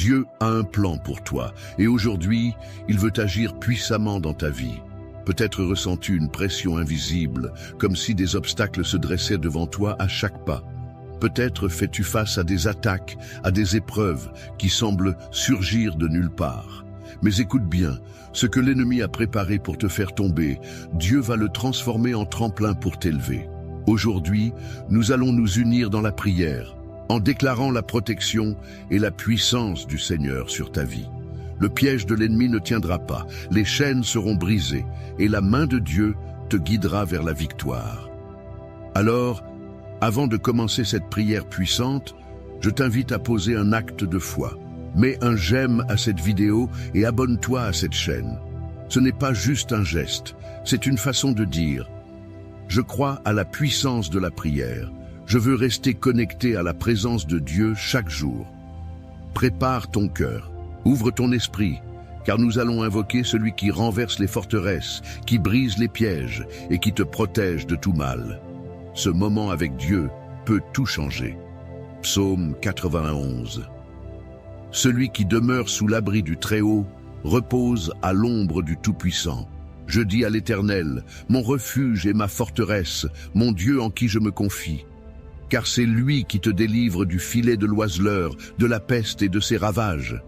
Dieu a un plan pour toi et aujourd'hui, il veut agir puissamment dans ta vie. Peut-être ressens-tu une pression invisible, comme si des obstacles se dressaient devant toi à chaque pas. Peut-être fais-tu face à des attaques, à des épreuves qui semblent surgir de nulle part. Mais écoute bien, ce que l'ennemi a préparé pour te faire tomber, Dieu va le transformer en tremplin pour t'élever. Aujourd'hui, nous allons nous unir dans la prière, en déclarant la protection et la puissance du Seigneur sur ta vie. Le piège de l'ennemi ne tiendra pas, les chaînes seront brisées et la main de Dieu te guidera vers la victoire. Alors, avant de commencer cette prière puissante, je t'invite à poser un acte de foi. Mets un j'aime à cette vidéo et abonne-toi à cette chaîne. Ce n'est pas juste un geste, c'est une façon de dire « Je crois à la puissance de la prière. Je veux rester connecté à la présence de Dieu chaque jour. » Prépare ton cœur. Ouvre ton esprit, car nous allons invoquer celui qui renverse les forteresses, qui brise les pièges et qui te protège de tout mal. Ce moment avec Dieu peut tout changer. Psaume 91. Celui qui demeure sous l'abri du Très-Haut repose à l'ombre du Tout-Puissant. Je dis à l'Éternel, mon refuge et ma forteresse, mon Dieu en qui je me confie. Car c'est lui qui te délivre du filet de l'oiseleur, de la peste et de ses ravages.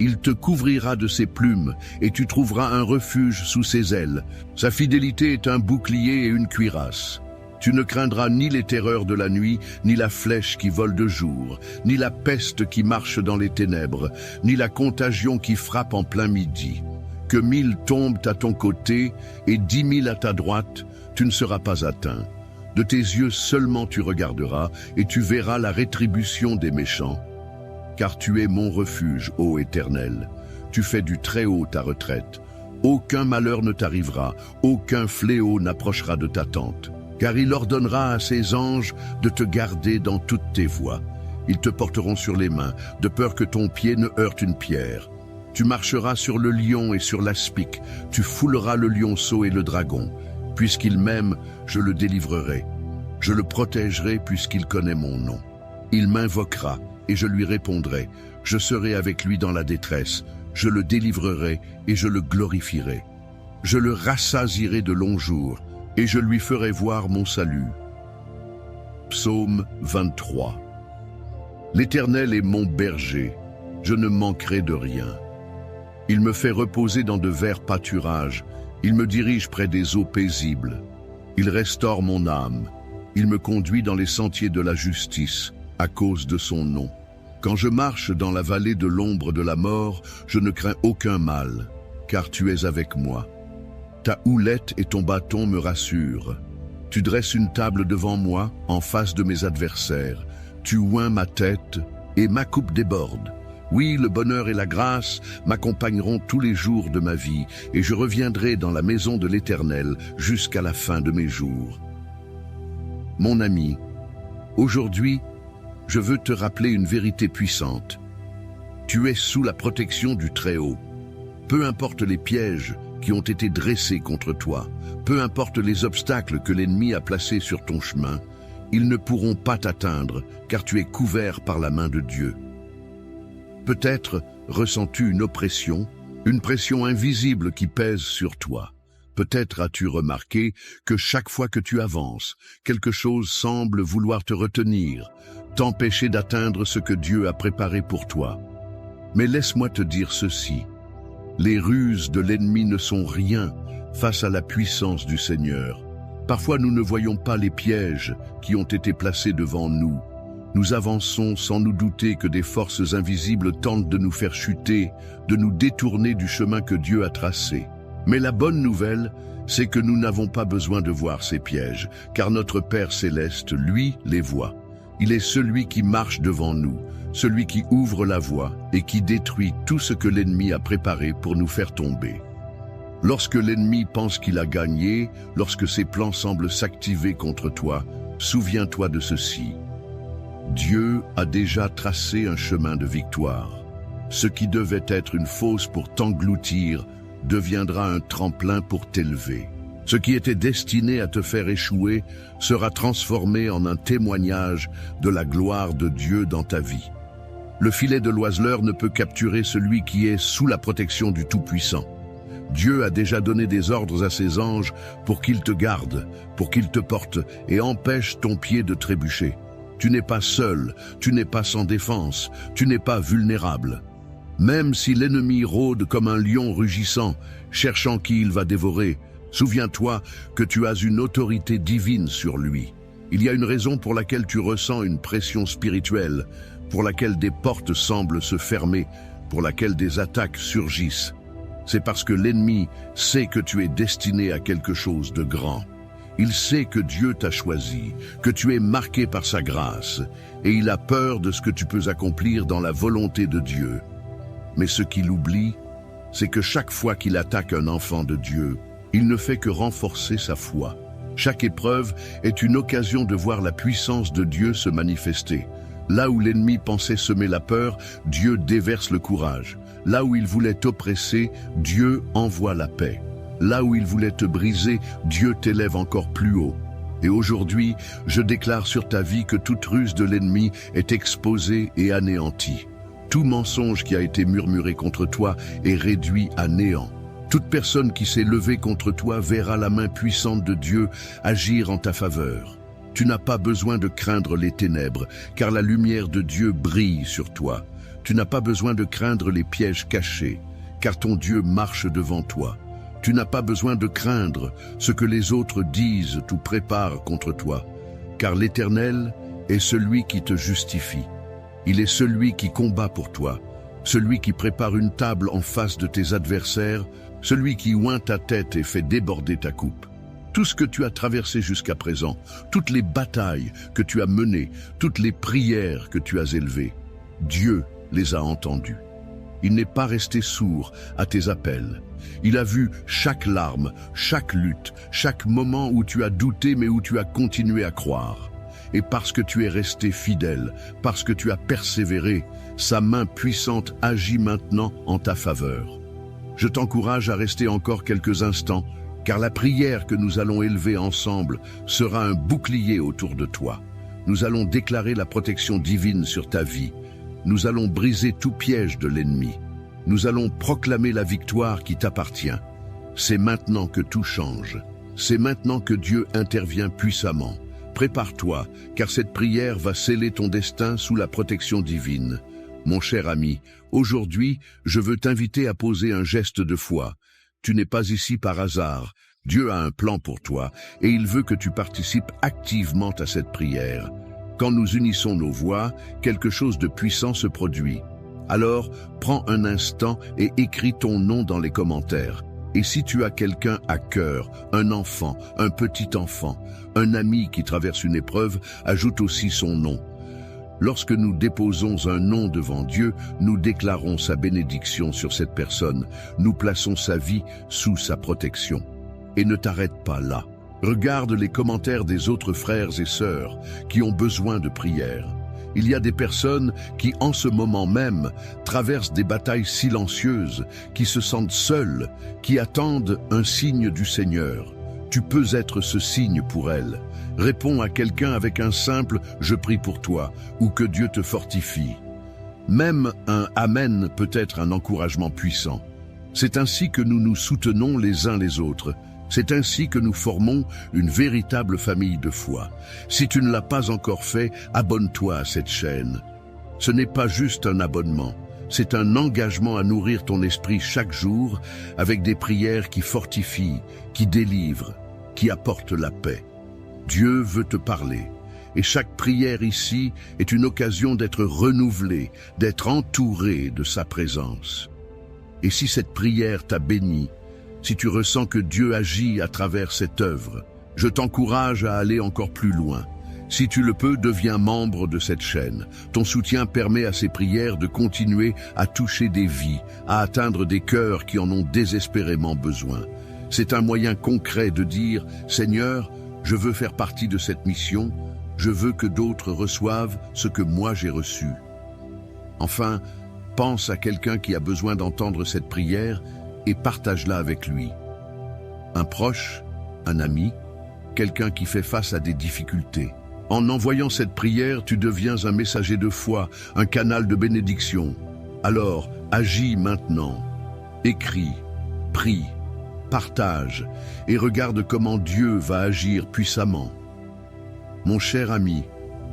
Il te couvrira de ses plumes, et tu trouveras un refuge sous ses ailes. Sa fidélité est un bouclier et une cuirasse. Tu ne craindras ni les terreurs de la nuit, ni la flèche qui vole de jour, ni la peste qui marche dans les ténèbres, ni la contagion qui frappe en plein midi. Que 1000 tombent à ton côté et 10 000 à ta droite, tu ne seras pas atteint. De tes yeux seulement tu regarderas, et tu verras la rétribution des méchants. Car tu es mon refuge, ô Éternel. Tu fais du Très-Haut ta retraite. Aucun malheur ne t'arrivera, aucun fléau n'approchera de ta tente. Car il ordonnera à ses anges de te garder dans toutes tes voies. Ils te porteront sur les mains, de peur que ton pied ne heurte une pierre. Tu marcheras sur le lion et sur l'aspic, tu fouleras le lionceau et le dragon. Puisqu'il m'aime, je le délivrerai. Je le protégerai puisqu'il connaît mon nom. Il m'invoquera et je lui répondrai. Je serai avec lui dans la détresse. Je le délivrerai et je le glorifierai. Je le rassasierai de longs jours et je lui ferai voir mon salut. Psaume 23. L'Éternel est mon berger, je ne manquerai de rien. Il me fait reposer dans de verts pâturages, il me dirige près des eaux paisibles. Il restaure mon âme, il me conduit dans les sentiers de la justice, à cause de son nom. Quand je marche dans la vallée de l'ombre de la mort, je ne crains aucun mal, car tu es avec moi. Ta houlette et ton bâton me rassurent. Tu dresses une table devant moi, en face de mes adversaires. Tu oins ma tête et ma coupe déborde. Oui, le bonheur et la grâce m'accompagneront tous les jours de ma vie, et je reviendrai dans la maison de l'Éternel jusqu'à la fin de mes jours. Mon ami, aujourd'hui, je veux te rappeler une vérité puissante. Tu es sous la protection du Très-Haut. Peu importe les pièges qui ont été dressés contre toi, peu importe les obstacles que l'ennemi a placés sur ton chemin, ils ne pourront pas t'atteindre, car tu es couvert par la main de Dieu. Peut-être ressens-tu une pression invisible qui pèse sur toi. Peut-être as-tu remarqué que chaque fois que tu avances, quelque chose semble vouloir te retenir, t'empêcher d'atteindre ce que Dieu a préparé pour toi. Mais laisse-moi te dire ceci. Les ruses de l'ennemi ne sont rien face à la puissance du Seigneur. Parfois nous ne voyons pas les pièges qui ont été placés devant nous. Nous avançons sans nous douter que des forces invisibles tentent de nous faire chuter, de nous détourner du chemin que Dieu a tracé. Mais la bonne nouvelle, c'est que nous n'avons pas besoin de voir ces pièges, car notre Père Céleste, lui, les voit. Il est celui qui marche devant nous, celui qui ouvre la voie et qui détruit tout ce que l'ennemi a préparé pour nous faire tomber. Lorsque l'ennemi pense qu'il a gagné, lorsque ses plans semblent s'activer contre toi, souviens-toi de ceci. Dieu a déjà tracé un chemin de victoire. Ce qui devait être une fosse pour t'engloutir deviendra un tremplin pour t'élever. Ce qui était destiné à te faire échouer sera transformé en un témoignage de la gloire de Dieu dans ta vie. Le filet de l'oiseleur ne peut capturer celui qui est sous la protection du Tout-Puissant. Dieu a déjà donné des ordres à ses anges pour qu'ils te gardent, pour qu'ils te portent et empêchent ton pied de trébucher. Tu n'es pas seul, tu n'es pas sans défense, tu n'es pas vulnérable. Même si l'ennemi rôde comme un lion rugissant, cherchant qui il va dévorer, souviens-toi que tu as une autorité divine sur lui. Il y a une raison pour laquelle tu ressens une pression spirituelle, pour laquelle des portes semblent se fermer, pour laquelle des attaques surgissent. C'est parce que l'ennemi sait que tu es destiné à quelque chose de grand. Il sait que Dieu t'a choisi, que tu es marqué par sa grâce, et il a peur de ce que tu peux accomplir dans la volonté de Dieu. Mais ce qu'il oublie, c'est que chaque fois qu'il attaque un enfant de Dieu, il ne fait que renforcer sa foi. Chaque épreuve est une occasion de voir la puissance de Dieu se manifester. Là où l'ennemi pensait semer la peur, Dieu déverse le courage. Là où il voulait t'oppresser, Dieu envoie la paix. Là où il voulait te briser, Dieu t'élève encore plus haut. Et aujourd'hui, je déclare sur ta vie que toute ruse de l'ennemi est exposée et anéantie. Tout mensonge qui a été murmuré contre toi est réduit à néant. Toute personne qui s'est levée contre toi verra la main puissante de Dieu agir en ta faveur. Tu n'as pas besoin de craindre les ténèbres, car la lumière de Dieu brille sur toi. Tu n'as pas besoin de craindre les pièges cachés, car ton Dieu marche devant toi. Tu n'as pas besoin de craindre ce que les autres disent ou préparent contre toi, car l'Éternel est celui qui te justifie. Il est celui qui combat pour toi, celui qui prépare une table en face de tes adversaires, celui qui oint ta tête et fait déborder ta coupe. Tout ce que tu as traversé jusqu'à présent, toutes les batailles que tu as menées, toutes les prières que tu as élevées, Dieu les a entendues. Il n'est pas resté sourd à tes appels. Il a vu chaque larme, chaque lutte, chaque moment où tu as douté mais où tu as continué à croire. Et parce que tu es resté fidèle, parce que tu as persévéré, sa main puissante agit maintenant en ta faveur. Je t'encourage à rester encore quelques instants, car la prière que nous allons élever ensemble sera un bouclier autour de toi. Nous allons déclarer la protection divine sur ta vie. Nous allons briser tout piège de l'ennemi. Nous allons proclamer la victoire qui t'appartient. C'est maintenant que tout change. C'est maintenant que Dieu intervient puissamment. Prépare-toi, car cette prière va sceller ton destin sous la protection divine. Mon cher ami, aujourd'hui, je veux t'inviter à poser un geste de foi. Tu n'es pas ici par hasard. Dieu a un plan pour toi et il veut que tu participes activement à cette prière. Quand nous unissons nos voix, quelque chose de puissant se produit. Alors, prends un instant et écris ton nom dans les commentaires. Et si tu as quelqu'un à cœur, un enfant, un petit enfant, un ami qui traverse une épreuve, ajoute aussi son nom. Lorsque nous déposons un nom devant Dieu, nous déclarons sa bénédiction sur cette personne. Nous plaçons sa vie sous sa protection. Et ne t'arrête pas là. Regarde les commentaires des autres frères et sœurs qui ont besoin de prière. Il y a des personnes qui, en ce moment même, traversent des batailles silencieuses, qui se sentent seules, qui attendent un signe du Seigneur. Tu peux être ce signe pour elles. Réponds à quelqu'un avec un simple « Je prie pour toi » ou que Dieu te fortifie. Même un « Amen » peut être un encouragement puissant. C'est ainsi que nous nous soutenons les uns les autres. C'est ainsi que nous formons une véritable famille de foi. Si tu ne l'as pas encore fait, abonne-toi à cette chaîne. Ce n'est pas juste un abonnement, c'est un engagement à nourrir ton esprit chaque jour avec des prières qui fortifient, qui délivrent, qui apportent la paix. Dieu veut te parler. Et chaque prière ici est une occasion d'être renouvelée, d'être entouré de sa présence. Et si cette prière t'a béni, si tu ressens que Dieu agit à travers cette œuvre, je t'encourage à aller encore plus loin. Si tu le peux, deviens membre de cette chaîne. Ton soutien permet à ces prières de continuer à toucher des vies, à atteindre des cœurs qui en ont désespérément besoin. C'est un moyen concret de dire « Seigneur, je veux faire partie de cette mission, je veux que d'autres reçoivent ce que moi j'ai reçu. » Enfin, pense à quelqu'un qui a besoin d'entendre cette prière et partage-la avec lui. Un proche, un ami, quelqu'un qui fait face à des difficultés. En envoyant cette prière, tu deviens un messager de foi, un canal de bénédiction. Alors, agis maintenant. Écris, prie, partage et regarde comment Dieu va agir puissamment. Mon cher ami,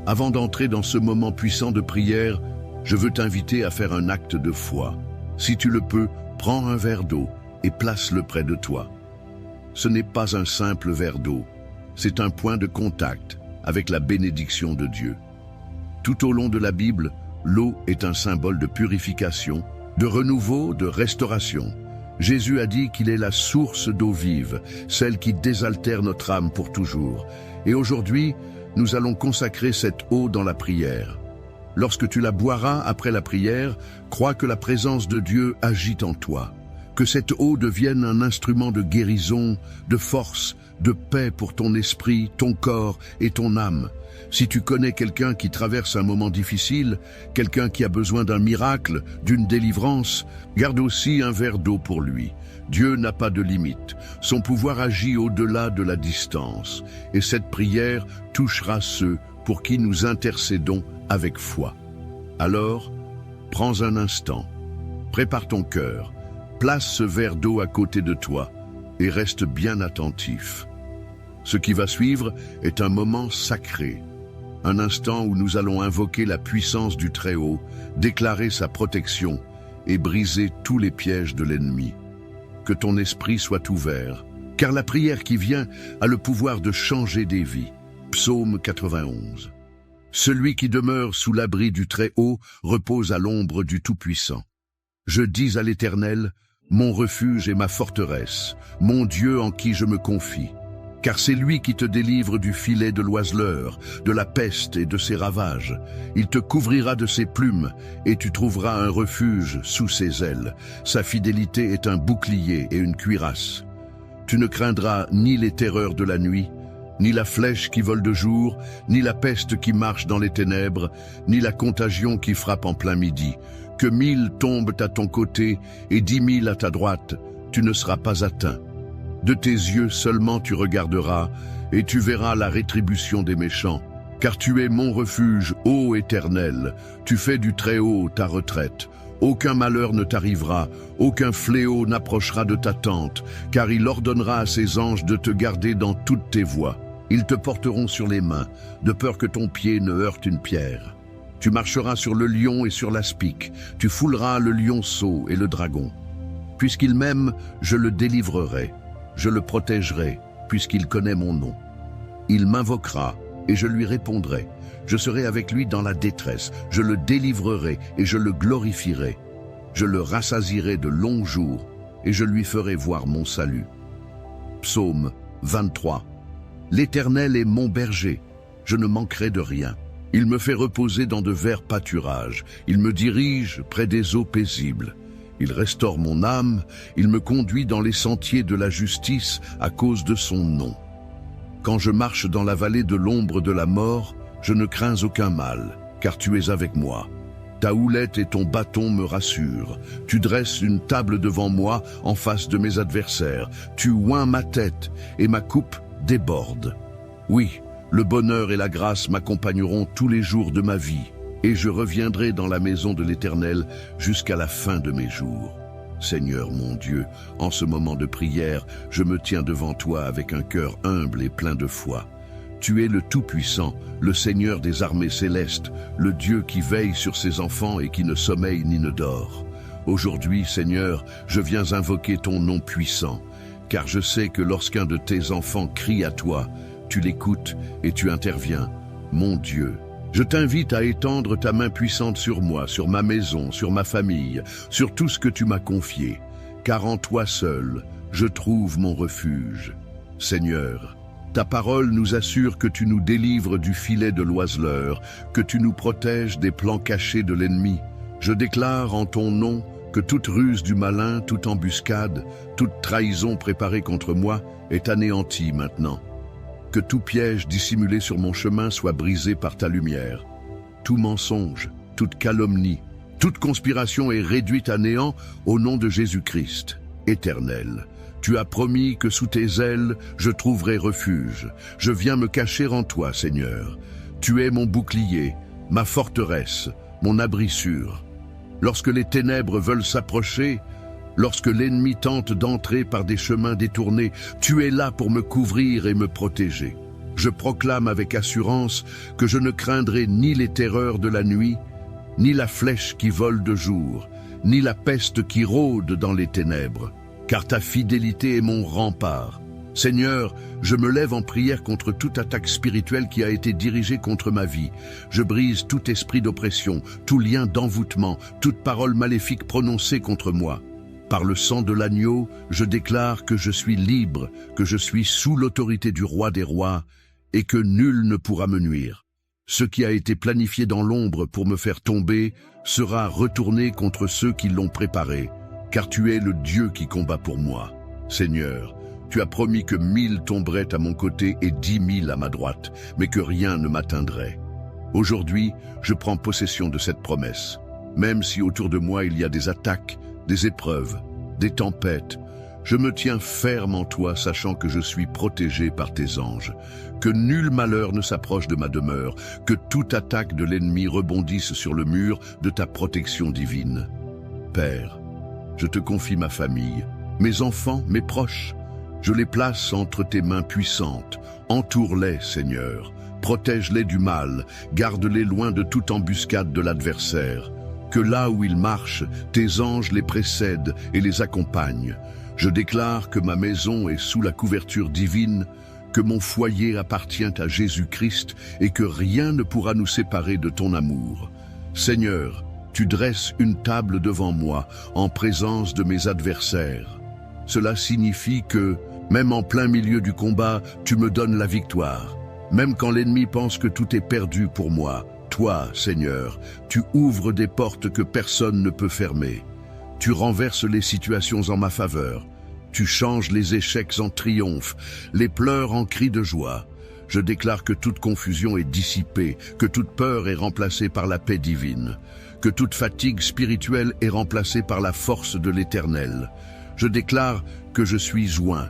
avant d'entrer dans ce moment puissant de prière, je veux t'inviter à faire un acte de foi. Si tu le peux, prends un verre d'eau et place-le près de toi. Ce n'est pas un simple verre d'eau, c'est un point de contact avec la bénédiction de Dieu. Tout au long de la Bible, l'eau est un symbole de purification, de renouveau, de restauration. Jésus a dit qu'il est la source d'eau vive, celle qui désaltère notre âme pour toujours. Et aujourd'hui, nous allons consacrer cette eau dans la prière. Lorsque tu la boiras après la prière, crois que la présence de Dieu agit en toi. Que cette eau devienne un instrument de guérison, de force, de paix pour ton esprit, ton corps et ton âme. Si tu connais quelqu'un qui traverse un moment difficile, quelqu'un qui a besoin d'un miracle, d'une délivrance, garde aussi un verre d'eau pour lui. Dieu n'a pas de limite. Son pouvoir agit au-delà de la distance. Et cette prière touchera ceux pour qui nous intercédons avec foi. Alors, prends un instant, prépare ton cœur, place ce verre d'eau à côté de toi et reste bien attentif. Ce qui va suivre est un moment sacré, un instant où nous allons invoquer la puissance du Très-Haut, déclarer sa protection et briser tous les pièges de l'ennemi. Que ton esprit soit ouvert, car la prière qui vient a le pouvoir de changer des vies. Psaume 91. Celui qui demeure sous l'abri du Très-Haut repose à l'ombre du Tout-Puissant. Je dis à l'Éternel, mon refuge et ma forteresse, mon Dieu en qui je me confie. Car c'est lui qui te délivre du filet de l'oiseleur, de la peste et de ses ravages. Il te couvrira de ses plumes, et tu trouveras un refuge sous ses ailes. Sa fidélité est un bouclier et une cuirasse. Tu ne craindras ni les terreurs de la nuit, ni la flèche qui vole de jour, ni la peste qui marche dans les ténèbres, ni la contagion qui frappe en plein midi. Que 1000 tombent à ton côté et 10 000 à ta droite, tu ne seras pas atteint. De tes yeux seulement tu regarderas, et tu verras la rétribution des méchants. Car tu es mon refuge, ô Éternel, tu fais du Très-Haut ta retraite. Aucun malheur ne t'arrivera, aucun fléau n'approchera de ta tente, car il ordonnera à ses anges de te garder dans toutes tes voies. Ils te porteront sur les mains, de peur que ton pied ne heurte une pierre. Tu marcheras sur le lion et sur l'aspic, tu fouleras le lionceau et le dragon. Puisqu'il m'aime, je le délivrerai, je le protégerai, puisqu'il connaît mon nom. Il m'invoquera, et je lui répondrai. Je serai avec lui dans la détresse, je le délivrerai et je le glorifierai. Je le rassasierai de longs jours, et je lui ferai voir mon salut. Psaume 23. L'Éternel est mon berger, je ne manquerai de rien. Il me fait reposer dans de verts pâturages, il me dirige près des eaux paisibles. Il restaure mon âme, il me conduit dans les sentiers de la justice à cause de son nom. Quand je marche dans la vallée de l'ombre de la mort, je ne crains aucun mal, car tu es avec moi. Ta houlette et ton bâton me rassurent. Tu dresses une table devant moi en face de mes adversaires. Tu oins ma tête et ma coupe déborde. Oui, le bonheur et la grâce m'accompagneront tous les jours de ma vie, et je reviendrai dans la maison de l'Éternel jusqu'à la fin de mes jours. Seigneur mon Dieu, en ce moment de prière, je me tiens devant toi avec un cœur humble et plein de foi. Tu es le Tout-Puissant, le Seigneur des armées célestes, le Dieu qui veille sur ses enfants et qui ne sommeille ni ne dort. Aujourd'hui, Seigneur, je viens invoquer ton nom puissant, car je sais que lorsqu'un de tes enfants crie à toi, tu l'écoutes et tu interviens. Mon Dieu, je t'invite à étendre ta main puissante sur moi, sur ma maison, sur ma famille, sur tout ce que tu m'as confié, car en toi seul, je trouve mon refuge. Seigneur, ta parole nous assure que tu nous délivres du filet de l'oiseleur, que tu nous protèges des plans cachés de l'ennemi. Je déclare en ton nom que toute ruse du malin, toute embuscade, toute trahison préparée contre moi est anéantie maintenant. Que tout piège dissimulé sur mon chemin soit brisé par ta lumière. Tout mensonge, toute calomnie, toute conspiration est réduite à néant au nom de Jésus-Christ, Éternel. Tu as promis que sous tes ailes, je trouverai refuge. Je viens me cacher en toi, Seigneur. Tu es mon bouclier, ma forteresse, mon abri sûr. Lorsque les ténèbres veulent s'approcher, lorsque l'ennemi tente d'entrer par des chemins détournés, tu es là pour me couvrir et me protéger. Je proclame avec assurance que je ne craindrai ni les terreurs de la nuit, ni la flèche qui vole de jour, ni la peste qui rôde dans les ténèbres, car ta fidélité est mon rempart. Seigneur, je me lève en prière contre toute attaque spirituelle qui a été dirigée contre ma vie. Je brise tout esprit d'oppression, tout lien d'envoûtement, toute parole maléfique prononcée contre moi. Par le sang de l'agneau, je déclare que je suis libre, que je suis sous l'autorité du roi des rois, et que nul ne pourra me nuire. Ce qui a été planifié dans l'ombre pour me faire tomber sera retourné contre ceux qui l'ont préparé, car tu es le Dieu qui combat pour moi. Seigneur, tu as promis que 1000 tomberaient à mon côté et 10 000 à ma droite, mais que rien ne m'atteindrait. Aujourd'hui, je prends possession de cette promesse. Même si autour de moi il y a des attaques, des épreuves, des tempêtes, je me tiens ferme en toi, sachant que je suis protégé par tes anges, que nul malheur ne s'approche de ma demeure, que toute attaque de l'ennemi rebondisse sur le mur de ta protection divine. Père, je te confie ma famille, mes enfants, mes proches. Je les place entre tes mains puissantes. Entoure-les, Seigneur. Protège-les du mal. Garde-les loin de toute embuscade de l'adversaire. Que là où ils marchent, tes anges les précèdent et les accompagnent. Je déclare que ma maison est sous la couverture divine, que mon foyer appartient à Jésus-Christ et que rien ne pourra nous séparer de ton amour. Seigneur, tu dresses une table devant moi en présence de mes adversaires. Cela signifie que, même en plein milieu du combat, tu me donnes la victoire. Même quand l'ennemi pense que tout est perdu pour moi, toi, Seigneur, tu ouvres des portes que personne ne peut fermer. Tu renverses les situations en ma faveur. Tu changes les échecs en triomphe, les pleurs en cris de joie. Je déclare que toute confusion est dissipée, que toute peur est remplacée par la paix divine, que toute fatigue spirituelle est remplacée par la force de l'Éternel. Je déclare que je suis joint,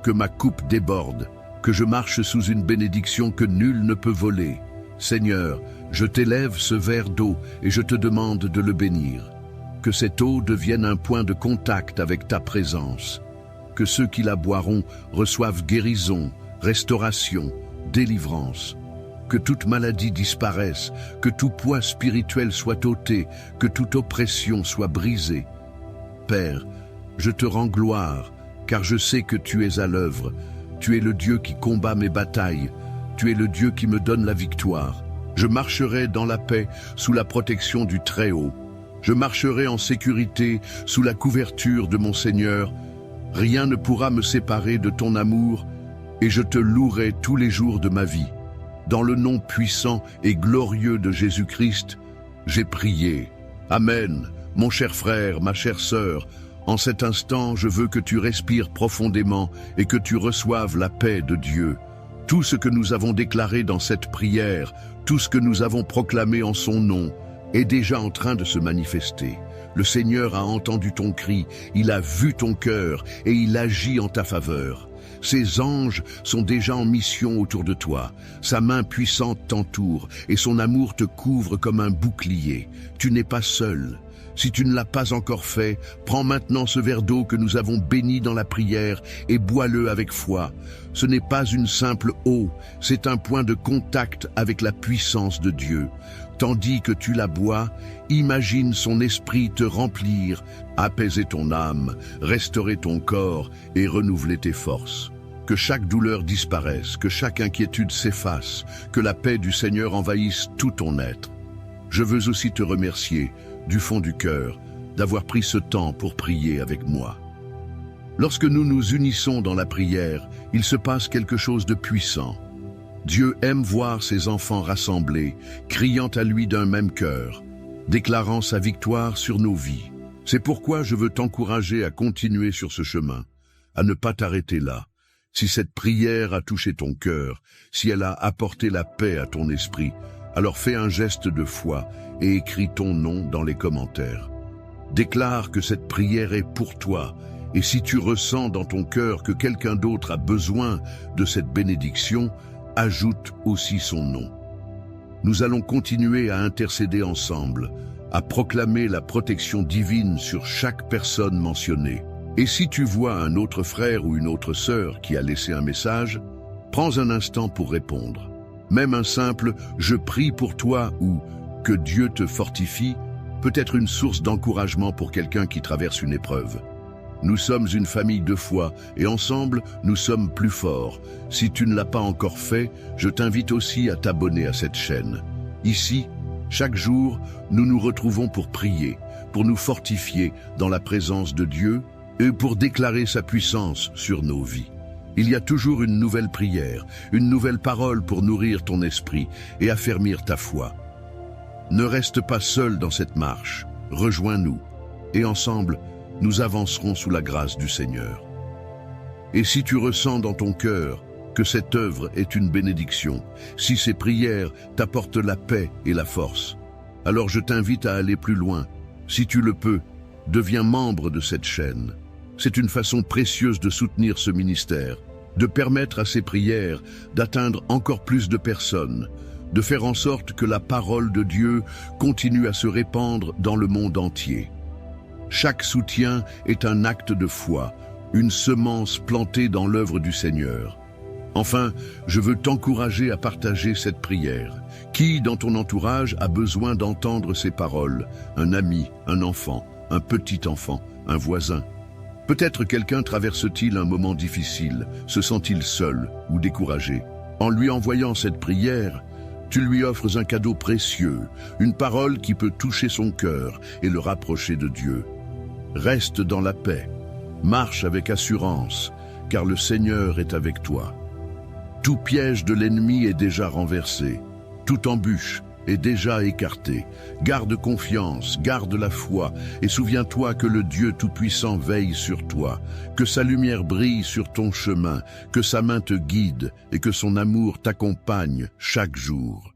que ma coupe déborde, que je marche sous une bénédiction que nul ne peut voler. Seigneur, je t'élève ce verre d'eau et je te demande de le bénir. Que cette eau devienne un point de contact avec ta présence. Que ceux qui la boiront reçoivent guérison, restauration, délivrance. Que toute maladie disparaisse, que tout poids spirituel soit ôté, que toute oppression soit brisée. Père, je te rends gloire, car je sais que tu es à l'œuvre. Tu es le Dieu qui combat mes batailles. Tu es le Dieu qui me donne la victoire. Je marcherai dans la paix sous la protection du Très-Haut. Je marcherai en sécurité sous la couverture de mon Seigneur. Rien ne pourra me séparer de ton amour, et je te louerai tous les jours de ma vie. Dans le nom puissant et glorieux de Jésus-Christ, j'ai prié. Amen, mon cher frère, ma chère sœur. En cet instant, je veux que tu respires profondément et que tu reçoives la paix de Dieu. Tout ce que nous avons déclaré dans cette prière, tout ce que nous avons proclamé en son nom, est déjà en train de se manifester. Le Seigneur a entendu ton cri, il a vu ton cœur et il agit en ta faveur. Ses anges sont déjà en mission autour de toi. Sa main puissante t'entoure et son amour te couvre comme un bouclier. Tu n'es pas seul. Si tu ne l'as pas encore fait, prends maintenant ce verre d'eau que nous avons béni dans la prière et bois-le avec foi. Ce n'est pas une simple eau, c'est un point de contact avec la puissance de Dieu. Tandis que tu la bois, imagine son esprit te remplir, apaiser ton âme, restaurer ton corps et renouveler tes forces. Que chaque douleur disparaisse, que chaque inquiétude s'efface, que la paix du Seigneur envahisse tout ton être. Je veux aussi te remercier, du fond du cœur, d'avoir pris ce temps pour prier avec moi. Lorsque nous nous unissons dans la prière, il se passe quelque chose de puissant. Dieu aime voir ses enfants rassemblés, criant à lui d'un même cœur, déclarant sa victoire sur nos vies. C'est pourquoi je veux t'encourager à continuer sur ce chemin, à ne pas t'arrêter là. Si cette prière a touché ton cœur, si elle a apporté la paix à ton esprit, alors fais un geste de foi et écris ton nom dans les commentaires. Déclare que cette prière est pour toi, et si tu ressens dans ton cœur que quelqu'un d'autre a besoin de cette bénédiction, ajoute aussi son nom. nous allons continuer à intercéder ensemble, à proclamer la protection divine sur chaque personne mentionnée. Et si tu vois un autre frère ou une autre sœur qui a laissé un message, prends un instant pour répondre. Même un simple « je prie pour toi » ou « que Dieu te fortifie » peut être une source d'encouragement pour quelqu'un qui traverse une épreuve. Nous sommes une famille de foi et ensemble, nous sommes plus forts. Si tu ne l'as pas encore fait, je t'invite aussi à t'abonner à cette chaîne. Ici, chaque jour, nous nous retrouvons pour prier, pour nous fortifier dans la présence de Dieu et pour déclarer sa puissance sur nos vies. Il y a toujours une nouvelle prière, une nouvelle parole pour nourrir ton esprit et affermir ta foi. Ne reste pas seul dans cette marche, rejoins-nous et ensemble, nous avancerons sous la grâce du Seigneur. Et si tu ressens dans ton cœur que cette œuvre est une bénédiction, si ces prières t'apportent la paix et la force, alors je t'invite à aller plus loin. Si tu le peux, deviens membre de cette chaîne. C'est une façon précieuse de soutenir ce ministère, de permettre à ces prières d'atteindre encore plus de personnes, de faire en sorte que la parole de Dieu continue à se répandre dans le monde entier. Chaque soutien est un acte de foi, une semence plantée dans l'œuvre du Seigneur. Enfin, je veux t'encourager à partager cette prière. Qui dans ton entourage a besoin d'entendre ces paroles? Un ami, un enfant, un petit enfant, un voisin. Peut-être quelqu'un traverse-t-il un moment difficile, se sent-il seul ou découragé. En lui envoyant cette prière, tu lui offres un cadeau précieux, une parole qui peut toucher son cœur et le rapprocher de Dieu. Reste dans la paix, marche avec assurance, car le Seigneur est avec toi. Tout piège de l'ennemi est déjà renversé, toute embûche est déjà écartée. Garde confiance, garde la foi, et souviens-toi que le Dieu Tout-Puissant veille sur toi, que sa lumière brille sur ton chemin, que sa main te guide et que son amour t'accompagne chaque jour.